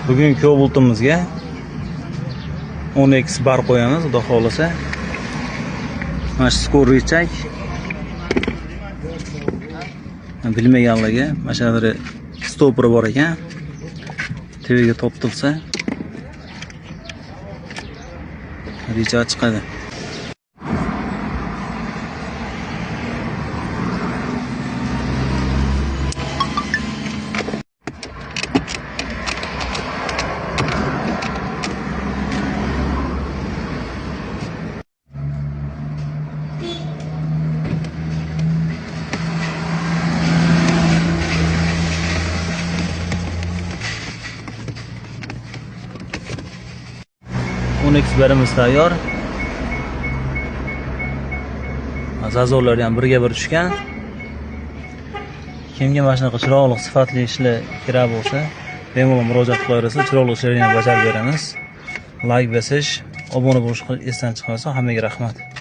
Bugungi Cobalt-imizga 10x bar qo'yamiz, xudo xolasa. Mana shu skorrichak. Bilmaganlarga mana shu yerda stoperi bor ekan. TVga to'ptilsa richa chiqadi. Barimiz tayyor. Zazorlar ham birga bir tushgan. Kimga mana shunaqa chiroqli sifatli ishlar kerak bo'lsa, bemalol murojaat qilaversa, chiroqli ishlarni ham bajarib beramiz. Like bosish, obuna bo'lish esdan chiqmasa, hammaga rahmat.